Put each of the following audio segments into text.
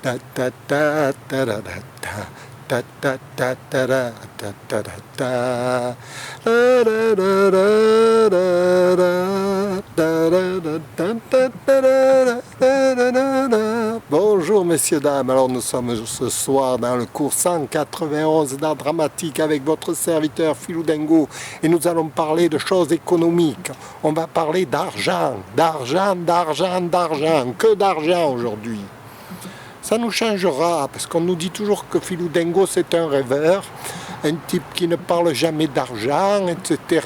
ta ta ta ta ta ta ta ta ta ta ta ta ta. Bonjour messieurs, dames, alors nous sommes ce soir dans le cours 191 d'art dramatique avec votre serviteur Philou Dengo et nous allons parler de choses économiques. On va parler d'argent, d'argent, d'argent, d'argent, que d'argent aujourd'hui. Ça nous changera, parce qu'on nous dit toujours que Philou Dengo c'est un rêveur, un type qui ne parle jamais d'argent, etc.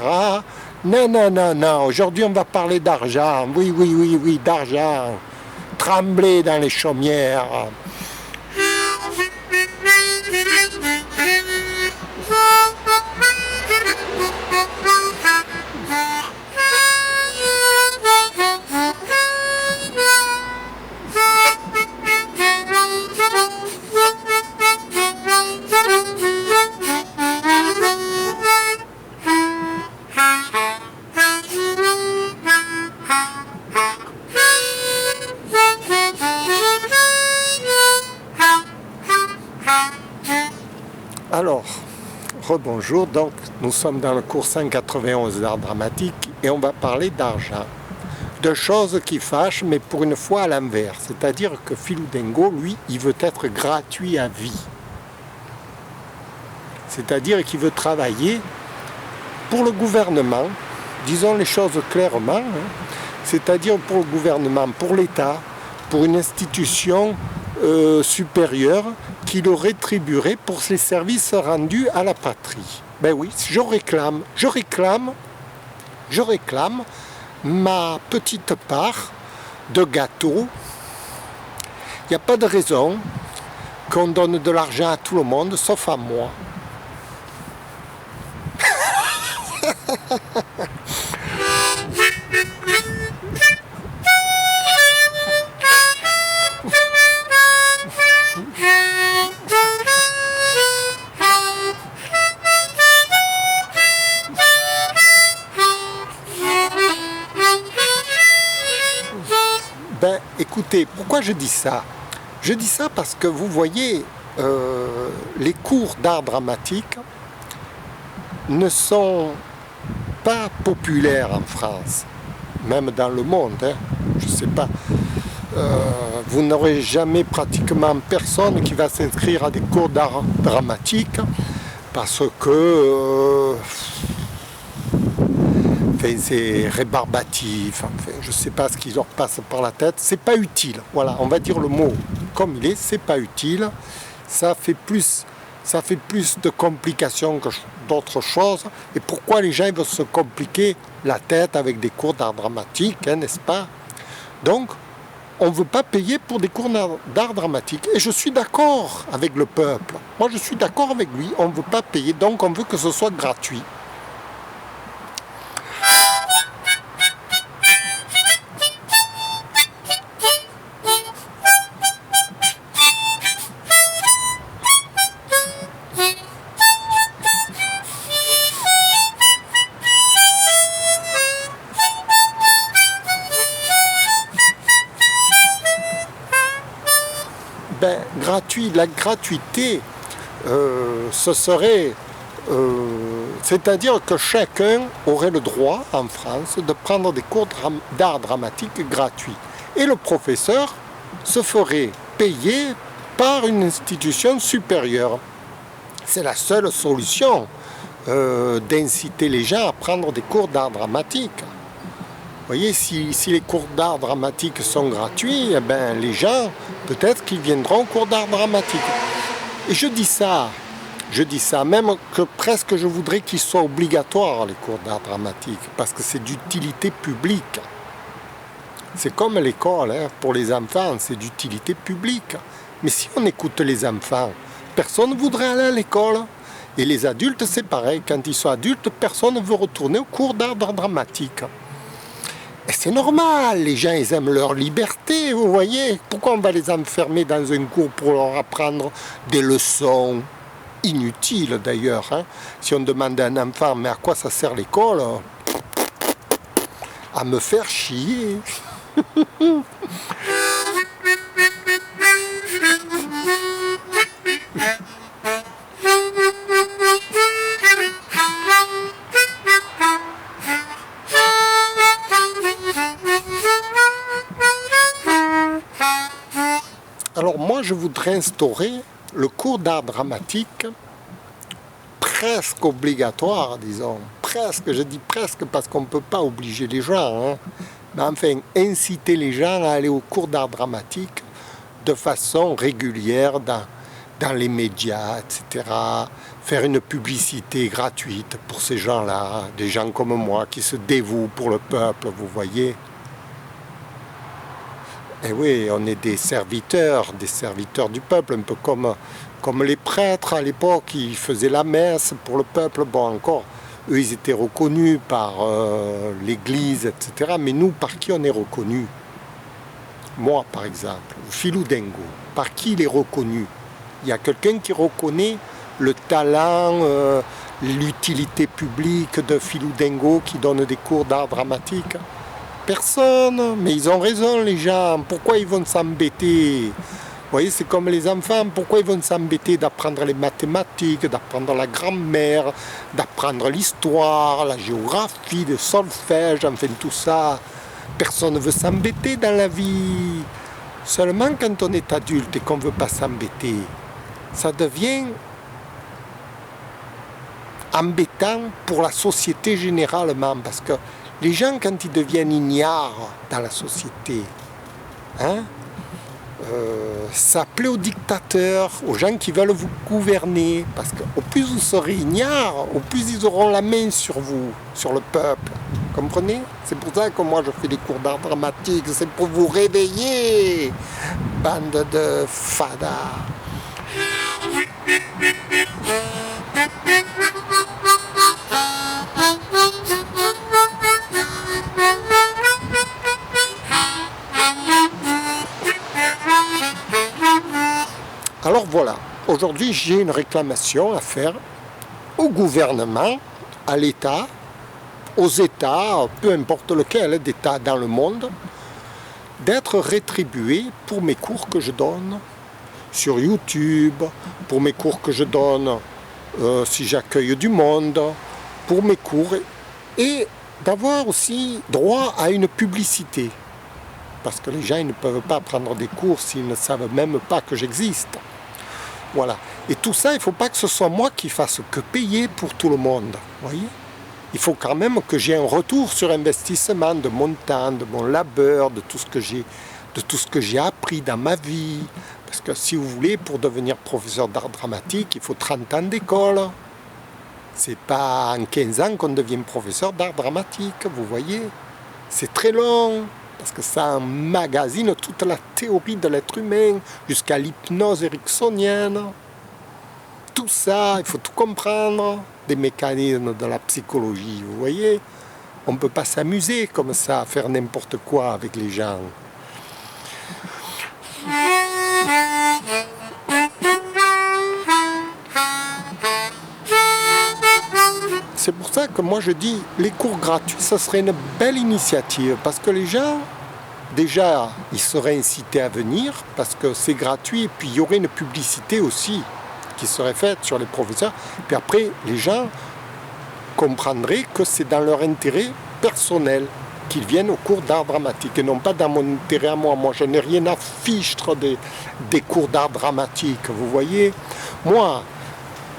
Non, non, non, non, aujourd'hui on va parler d'argent, oui, oui, oui, oui, d'argent. Trembler dans les chaumières. Alors, rebonjour, donc nous sommes dans le cours 191 d'art dramatique et on va parler d'argent, de choses qui fâchent mais pour une fois à l'envers, c'est-à-dire que Philou Dengo, lui, il veut être gratuit à vie. C'est-à-dire qu'il veut travailler pour le gouvernement, disons les choses clairement, c'est-à-dire pour le gouvernement, pour l'État, pour une institution supérieure qui le rétribuerait pour ses services rendus à la patrie. Ben oui, je réclame ma petite part de gâteau. Il n'y a pas de raison qu'on donne de l'argent à tout le monde, sauf à moi. Ben, écoutez, pourquoi je dis ça? Je dis ça parce que vous voyez, les cours d'art dramatique ne sont pas populaires en France, même dans le monde, hein, je ne sais pas. Vous n'aurez jamais pratiquement personne qui va s'inscrire à des cours d'art dramatique parce que c'est rébarbatif, enfin, je ne sais pas ce qui leur passe par la tête, c'est pas utile, voilà, on va dire le mot comme il est, c'est pas utile, ça fait plus de complications que d'autres choses, et pourquoi les gens ils veulent se compliquer la tête avec des cours d'art dramatique, hein, n'est-ce pas? Donc, on ne veut pas payer pour des cours d'art dramatique, et je suis d'accord avec le peuple, moi je suis d'accord avec lui, on ne veut pas payer, donc on veut que ce soit gratuit. Ben, gratuit, la gratuité, ce serait, c'est-à-dire que chacun aurait le droit en France de prendre des cours d'art dramatique gratuits. Et le professeur se ferait payer par une institution supérieure. C'est la seule solution d'inciter les gens à prendre des cours d'art dramatique. Vous voyez, si les cours d'art dramatique sont gratuits, eh ben, les gens, peut-être qu'ils viendront au cours d'art dramatique. Et je dis ça, même que presque je voudrais qu'ils soient obligatoires, les cours d'art dramatique, parce que c'est d'utilité publique. C'est comme l'école, hein, pour les enfants, c'est d'utilité publique. Mais si on écoute les enfants, personne ne voudrait aller à l'école. Et les adultes, c'est pareil, quand ils sont adultes, personne ne veut retourner au cours d'art dramatique. Et c'est normal, les gens ils aiment leur liberté, vous voyez. Pourquoi on va les enfermer dans un cours pour leur apprendre des leçons inutiles d'ailleurs, hein? Si on demande à un enfant, mais à quoi ça sert l'école? À me faire chier. Alors moi, je voudrais instaurer le cours d'art dramatique presque obligatoire, disons. Presque, je dis presque parce qu'on ne peut pas obliger les gens. Hein. Mais enfin, inciter les gens à aller au cours d'art dramatique de façon régulière dans les médias, etc. Faire une publicité gratuite pour ces gens-là, des gens comme moi qui se dévouent pour le peuple, vous voyez. Et oui, on est des serviteurs du peuple, un peu comme les prêtres à l'époque, ils faisaient la messe pour le peuple. Bon, encore, eux, ils étaient reconnus par l'Église, etc. Mais nous, par qui on est reconnus? Moi, par exemple, Philou Dengo, par qui il est reconnu? Il y a quelqu'un qui reconnaît le talent, l'utilité publique de Philou Dengo qui donne des cours d'art dramatique? Personne, mais ils ont raison les gens, pourquoi ils vont s'embêter? Vous voyez, c'est comme les enfants, pourquoi ils vont s'embêter d'apprendre les mathématiques, d'apprendre la grammaire, d'apprendre l'histoire, la géographie, le solfège, enfin tout ça. Personne ne veut s'embêter dans la vie. Seulement quand on est adulte et qu'on ne veut pas s'embêter, ça devient embêtant pour la société généralement, parce que les gens, quand ils deviennent ignares dans la société, hein, ça plaît aux dictateurs, aux gens qui veulent vous gouverner, parce qu'au plus vous serez ignares, au plus ils auront la main sur vous, sur le peuple. Comprenez? C'est pour ça que moi je fais des cours d'art dramatique, c'est pour vous réveiller, bande de fadas. Alors voilà, aujourd'hui j'ai une réclamation à faire au gouvernement, à l'État, aux États, peu importe lequel d'État dans le monde, d'être rétribué pour mes cours que je donne sur YouTube, pour mes cours que je donne si j'accueille du monde, pour mes cours, et d'avoir aussi droit à une publicité. Parce que les gens ils ne peuvent pas prendre des cours s'ils ne savent même pas que j'existe. Voilà. Et tout ça, il ne faut pas que ce soit moi qui fasse que payer pour tout le monde. Voyez ? Il faut quand même que j'ai un retour sur investissement de mon temps, de mon labeur, de tout ce que j'ai appris dans ma vie. Parce que si vous voulez, pour devenir professeur d'art dramatique, il faut 30 ans d'école. C'est pas en 15 ans qu'on devient professeur d'art dramatique, vous voyez. C'est très long. Parce que ça emmagasine toute la théorie de l'être humain, jusqu'à l'hypnose ericksonienne. Tout ça, il faut tout comprendre, des mécanismes de la psychologie, vous voyez. On ne peut pas s'amuser comme ça, à faire n'importe quoi avec les gens. C'est pour ça que moi je dis, les cours gratuits, ça serait une belle initiative, parce que les gens, déjà, ils seraient incités à venir, parce que c'est gratuit, et puis il y aurait une publicité aussi qui serait faite sur les professeurs, puis après, les gens comprendraient que c'est dans leur intérêt personnel qu'ils viennent au cours d'art dramatique, et non pas dans mon intérêt à moi. Moi, je n'ai rien à fichtre des cours d'art dramatique, vous voyez. Moi,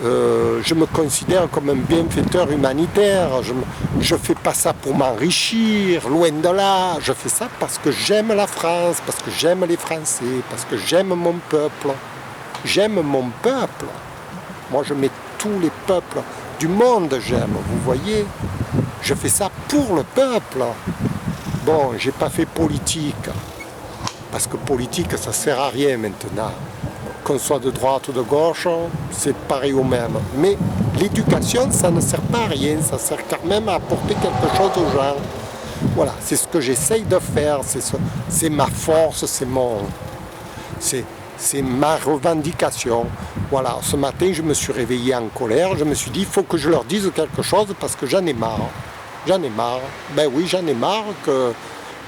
je me considère comme un bienfaiteur humanitaire, je ne fais pas ça pour m'enrichir, loin de là, je fais ça parce que j'aime la France, parce que j'aime les Français, parce que j'aime mon peuple. J'aime mon peuple. Moi je mets tous les peuples du monde, j'aime, vous voyez. Je fais ça pour le peuple. Bon, j'ai pas fait politique, parce que politique ça sert à rien maintenant. Qu'on soit de droite ou de gauche, c'est pareil au même. Mais l'éducation, ça ne sert pas à rien, ça sert quand même à apporter quelque chose aux gens. Voilà, c'est ce que j'essaye de faire, c'est ma force, c'est ma revendication. Voilà, ce matin, je me suis réveillé en colère, je me suis dit, il faut que je leur dise quelque chose parce que j'en ai marre. J'en ai marre. Ben oui, j'en ai marre que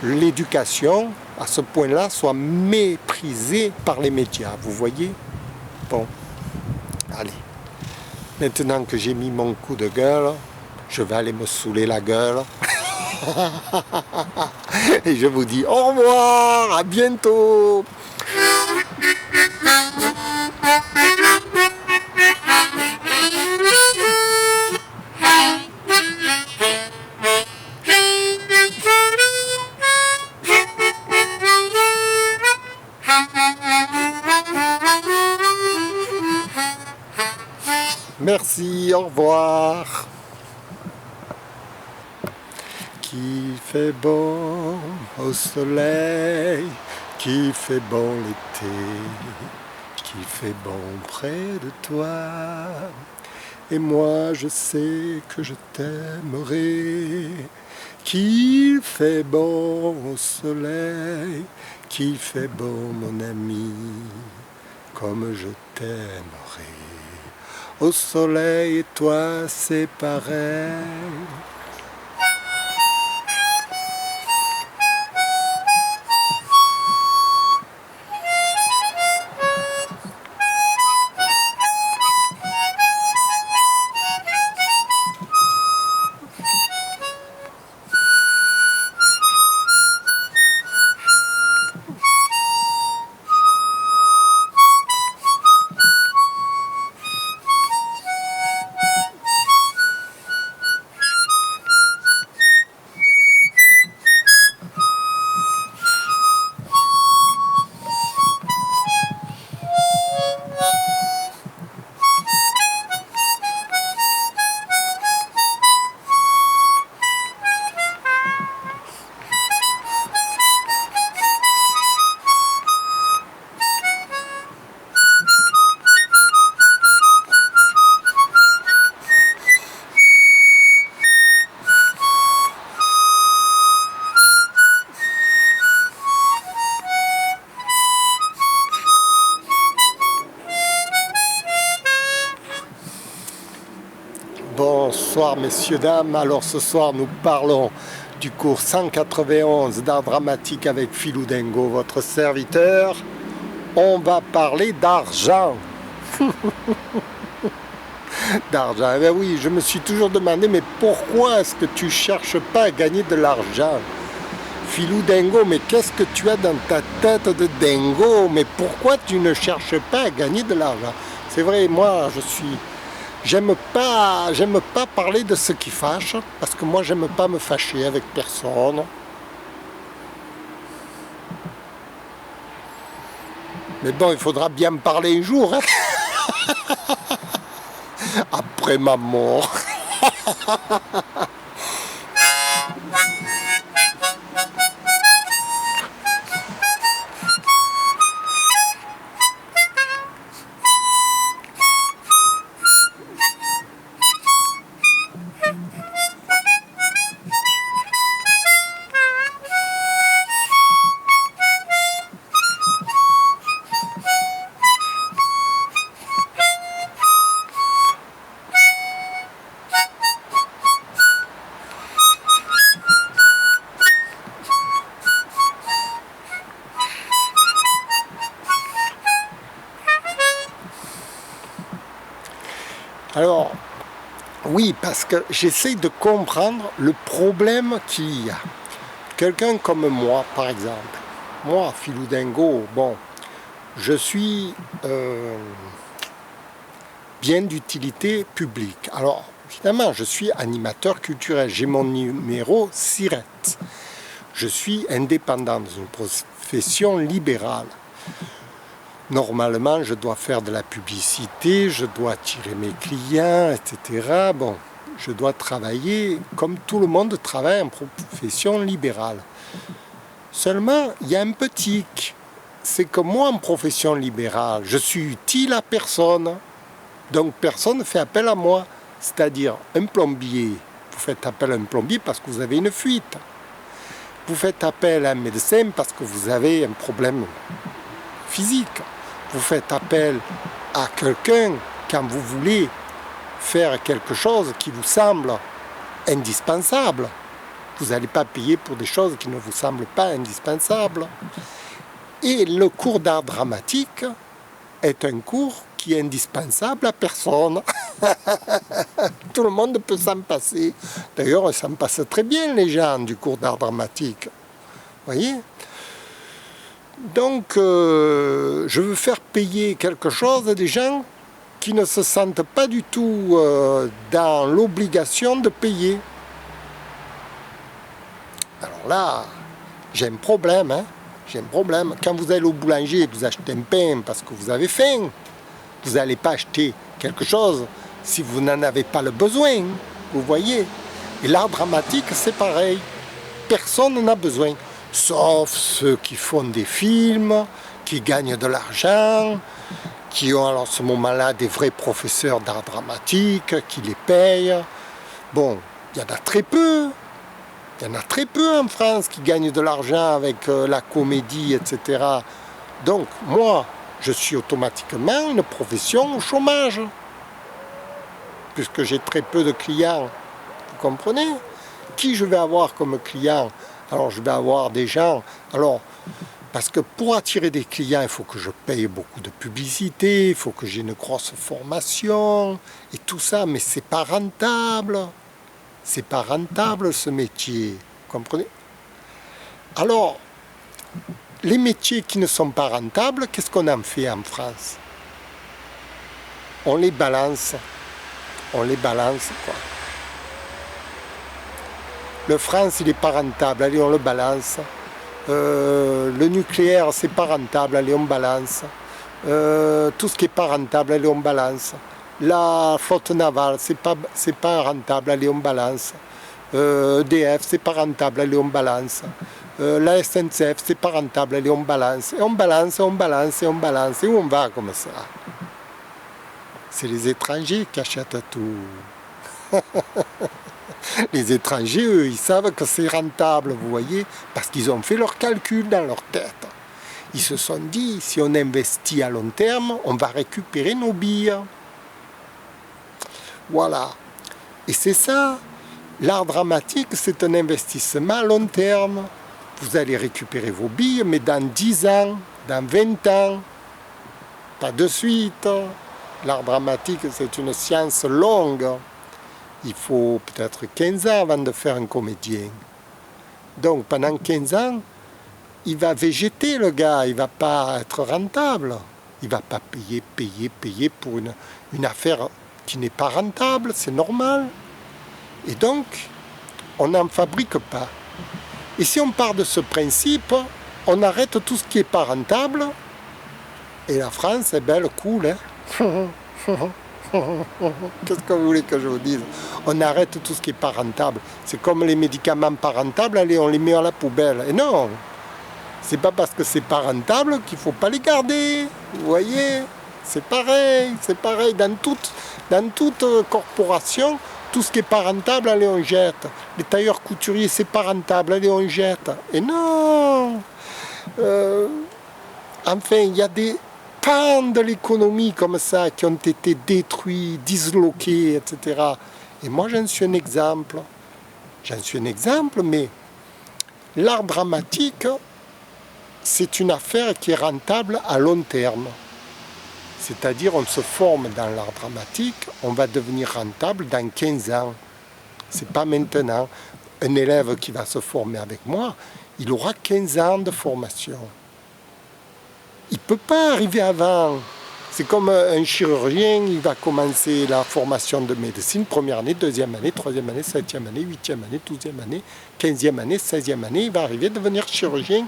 l'éducation, à ce point-là, soit méprisée par les médias, vous voyez? Bon, allez. Maintenant que j'ai mis mon coup de gueule, je vais aller me saouler la gueule. Et je vous dis au revoir, à bientôt. Merci, au revoir. Qui fait bon au soleil, qui fait bon l'été, qui fait bon près de toi. Et moi je sais que je t'aimerai, qu'il fait bon au soleil, qu'il fait bon mon ami, comme je t'aimerai. Au soleil et toi c'est pareil. Bonsoir messieurs, dames, alors ce soir nous parlons du cours 191 d'art dramatique avec Philou Dengo, votre serviteur. On va parler d'argent. D'argent, eh bien oui, je me suis toujours demandé, mais pourquoi est-ce que tu ne cherches pas à gagner de l'argent? Philou Dengo, mais qu'est-ce que tu as dans ta tête de dingo? Mais pourquoi tu ne cherches pas à gagner de l'argent? C'est vrai, moi j'aime pas parler de ce qui fâche, parce que moi j'aime pas me fâcher avec personne. Mais bon, il faudra bien me parler un jour, hein. Après ma mort. Alors, oui, parce que j'essaie de comprendre le problème qu'il y a. Quelqu'un comme moi, par exemple, moi, Philou Dengo, bon, je suis bien d'utilité publique. Alors, évidemment, je suis animateur culturel, j'ai mon numéro SIRET. Je suis indépendant dans une profession libérale. Normalement, je dois faire de la publicité, je dois attirer mes clients, etc. Bon, je dois travailler comme tout le monde travaille en profession libérale. Seulement, il y a un petit hic. C'est que moi, en profession libérale, je suis utile à personne. Donc, personne ne fait appel à moi. C'est-à-dire, un plombier, vous faites appel à un plombier parce que vous avez une fuite. Vous faites appel à un médecin parce que vous avez un problème physique. Vous faites appel à quelqu'un quand vous voulez faire quelque chose qui vous semble indispensable. Vous n'allez pas payer pour des choses qui ne vous semblent pas indispensables. Et le cours d'art dramatique est un cours qui est indispensable à personne. Tout le monde peut s'en passer. D'ailleurs, ça me passe très bien les gens du cours d'art dramatique. Vous voyez ? Donc, je veux faire payer quelque chose à des gens qui ne se sentent pas du tout dans l'obligation de payer. Alors là, j'ai un problème, hein. J'ai un problème. Quand vous allez au boulanger et vous achetez un pain parce que vous avez faim, vous n'allez pas acheter quelque chose si vous n'en avez pas le besoin, vous voyez. Et l'art dramatique, c'est pareil. Personne n'en a besoin, sauf ceux qui font des films, qui gagnent de l'argent, qui ont à ce moment-là des vrais professeurs d'art dramatique, qui les payent. Bon, il y en a très peu. Il y en a très peu en France qui gagnent de l'argent avec la comédie, etc. Donc, moi, je suis automatiquement une profession au chômage, puisque j'ai très peu de clients. Vous comprenez? Qui je vais avoir comme client? Alors, je vais avoir des gens... Alors, parce que pour attirer des clients, il faut que je paye beaucoup de publicité, il faut que j'ai une grosse formation, et tout ça, mais c'est pas rentable. C'est pas rentable ce métier, vous comprenez? Alors, les métiers qui ne sont pas rentables, qu'est-ce qu'on en fait en France? On les balance. On les balance, quoi. Le France, il n'est pas rentable, allez, on le balance. Le nucléaire, c'est pas rentable, allez, on balance. Tout ce qui n'est pas rentable, allez, on balance. La flotte navale, c'est pas rentable, allez, on balance. EDF, c'est pas rentable, allez, on balance. La SNCF, c'est pas rentable, allez, on balance. Et on balance, on balance, et on balance. Et où on va comme ça? C'est les étrangers qui achètent tout. Les étrangers, eux, ils savent que c'est rentable, vous voyez, parce qu'ils ont fait leurs calculs dans leur tête. Ils se sont dit, si on investit à long terme, on va récupérer nos billes. Voilà. Et c'est ça, l'art dramatique, c'est un investissement à long terme. Vous allez récupérer vos billes, mais dans 10 ans, dans 20 ans, pas de suite. L'art dramatique, c'est une science longue. Il faut peut-être 15 ans avant de faire un comédien. Donc pendant 15 ans, il va végéter le gars, il ne va pas être rentable. Il ne va pas payer pour une affaire qui n'est pas rentable, c'est normal. Et donc, on n'en fabrique pas. Et si on part de ce principe, on arrête tout ce qui n'est pas rentable, et la France est belle, cool, hein. Qu'est-ce que vous voulez que je vous dise? On arrête tout ce qui n'est pas rentable. C'est comme les médicaments pas rentables, allez, on les met à la poubelle. Et non, c'est pas parce que c'est pas rentable qu'il ne faut pas les garder. Vous voyez? C'est pareil, dans toute corporation, tout ce qui n'est pas rentable, allez, on jette. Les tailleurs couturiers, c'est pas rentable, allez, on jette. Et non, enfin, il y a des pans de l'économie comme ça qui ont été détruits, disloqués, etc. Et moi, j'en suis un exemple. Mais l'art dramatique, c'est une affaire qui est rentable à long terme. C'est-à-dire, on se forme dans l'art dramatique, on va devenir rentable dans 15 ans. C'est pas maintenant. Un élève qui va se former avec moi, il aura 15 ans de formation. Il ne peut pas arriver avant. C'est comme un chirurgien, il va commencer la formation de médecine, première année, deuxième année, troisième année, septième année, huitième année, douzième année, quinzième année, 16e année, il va arriver à devenir chirurgien,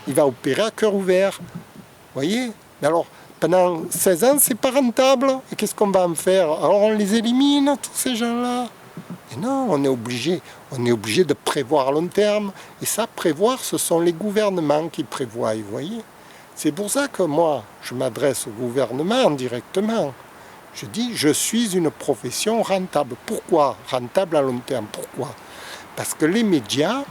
il va opérer à cœur ouvert. Vous voyez? Alors, pendant 16 ans, c'est pas rentable. Et qu'est-ce qu'on va en faire? Alors on les élimine, tous ces gens-là. Et non, on est obligé de prévoir à long terme. Et ça, prévoir, ce sont les gouvernements qui prévoient, vous voyez? C'est pour ça que moi, je m'adresse au gouvernement directement. Je dis, je suis une profession rentable. Pourquoi? Rentable à long terme. Pourquoi? Parce que les médias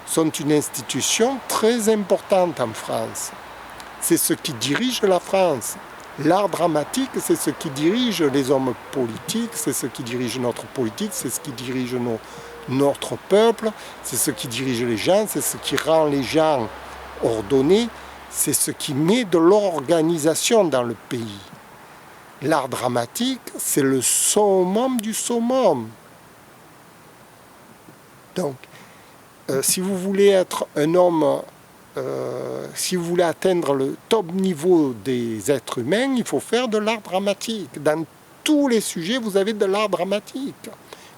sont une institution très importante en France. C'est ce qui dirige la France. L'art dramatique, c'est ce qui dirige les hommes politiques, c'est ce qui dirige notre politique, c'est ce qui dirige notre peuple, c'est ce qui dirige les gens, c'est ce qui rend les gens ordonnés, c'est ce qui met de l'organisation dans le pays. L'art dramatique, c'est le summum du summum. Donc, si vous voulez être un homme, si vous voulez atteindre le top niveau des êtres humains, il faut faire de l'art dramatique. Dans tous les sujets, vous avez de l'art dramatique.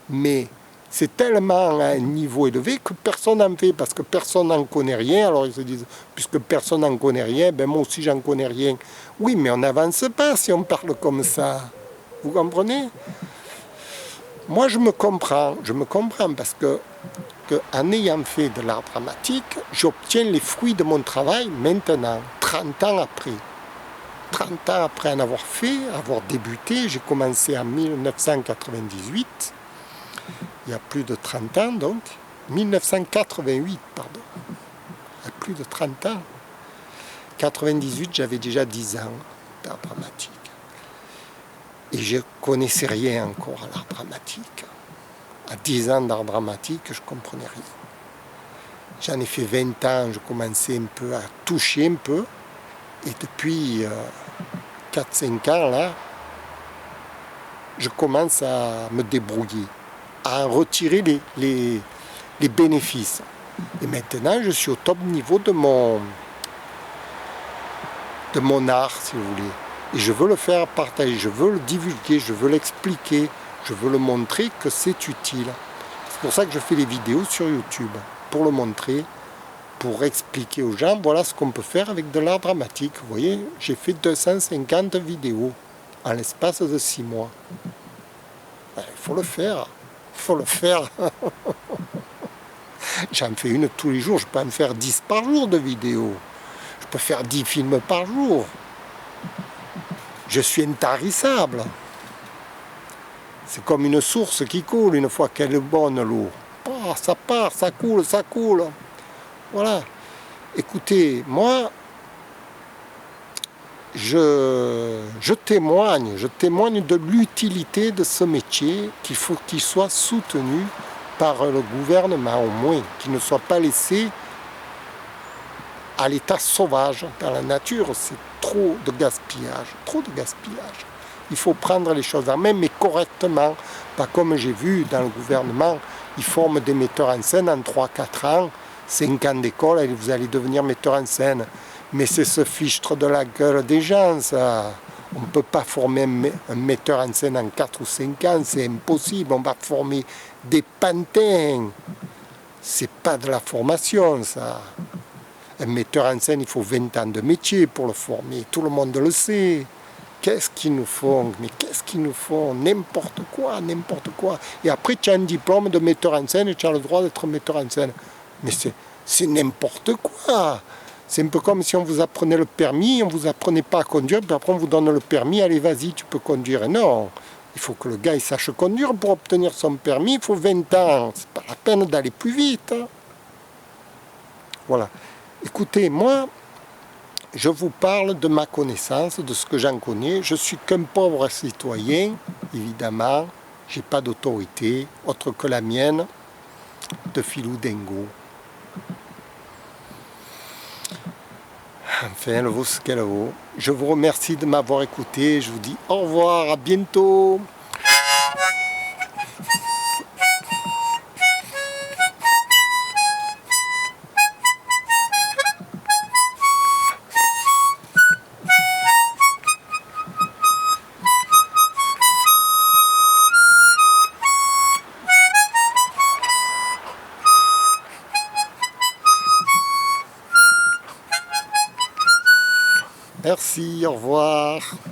Mais c'est tellement à un niveau élevé que personne n'en fait, parce que personne n'en connaît rien. Alors ils se disent, puisque personne n'en connaît rien, ben moi aussi j'en connais rien. Oui, mais on n'avance pas si on parle comme ça. Vous comprenez? Moi je me comprends parce que en ayant fait de l'art dramatique, j'obtiens les fruits de mon travail maintenant, 30 ans après. 30 ans après en avoir fait, avoir débuté, j'ai commencé en 1998, il y a plus de 30 ans donc, 1988 pardon, il y a plus de 30 ans. 98 j'avais déjà 10 ans d'art dramatique. Et je ne connaissais rien encore à l'art dramatique. À 10 ans d'art dramatique, je ne comprenais rien. J'en ai fait 20 ans, je commençais un peu à toucher un peu. Et depuis 4-5 ans, là, je commence à me débrouiller, à en retirer les bénéfices. Et maintenant, je suis au top niveau de mon art, si vous voulez. Et je veux le faire partager, je veux le divulguer, je veux l'expliquer, je veux le montrer que c'est utile. C'est pour ça que je fais les vidéos sur YouTube, pour le montrer, pour expliquer aux gens, voilà ce qu'on peut faire avec de l'art dramatique. Vous voyez, j'ai fait 250 vidéos en l'espace de 6 mois. Il faut le faire, il faut le faire. J'en fais une tous les jours, je peux en faire 10 par jour de vidéos. Je peux faire 10 films par jour. Je suis intarissable. C'est comme une source qui coule une fois qu'elle est bonne, l'eau. Oh, ça part, ça coule, ça coule. Voilà. Écoutez, moi, je témoigne de l'utilité de ce métier, qu'il faut qu'il soit soutenu par le gouvernement au moins, qu'il ne soit pas laissé à l'état sauvage dans la nature. C'est trop de gaspillage, trop de gaspillage. Il faut prendre les choses en main, mais correctement, pas comme j'ai vu dans le gouvernement, ils forment des metteurs en scène en 3-4 ans, 5 ans d'école et vous allez devenir metteur en scène. Mais c'est se fichtre de la gueule des gens, ça. On ne peut pas former un metteur en scène en 4 ou 5 ans, c'est impossible. On va former des pantins. C'est pas de la formation, ça. Un metteur en scène, il faut 20 ans de métier pour le former. Tout le monde le sait. Qu'est-ce qu'ils nous font? Mais qu'est-ce qu'ils nous font? N'importe quoi, n'importe quoi. Et après, tu as un diplôme de metteur en scène et tu as le droit d'être metteur en scène. Mais c'est n'importe quoi. C'est un peu comme si on vous apprenait le permis, on ne vous apprenait pas à conduire, puis après on vous donne le permis, allez vas-y, tu peux conduire. Non, il faut que le gars il sache conduire pour obtenir son permis, il faut 20 ans. C'est pas la peine d'aller plus vite. Hein. Voilà. Écoutez, moi, je vous parle de ma connaissance, de ce que j'en connais. Je suis qu'un pauvre citoyen, évidemment. Je n'ai pas d'autorité, autre que la mienne, de filou dingo. Enfin, elle vaut ce qu'elle vaut. Je vous remercie de m'avoir écouté. Je vous dis au revoir, à bientôt. Merci, au revoir.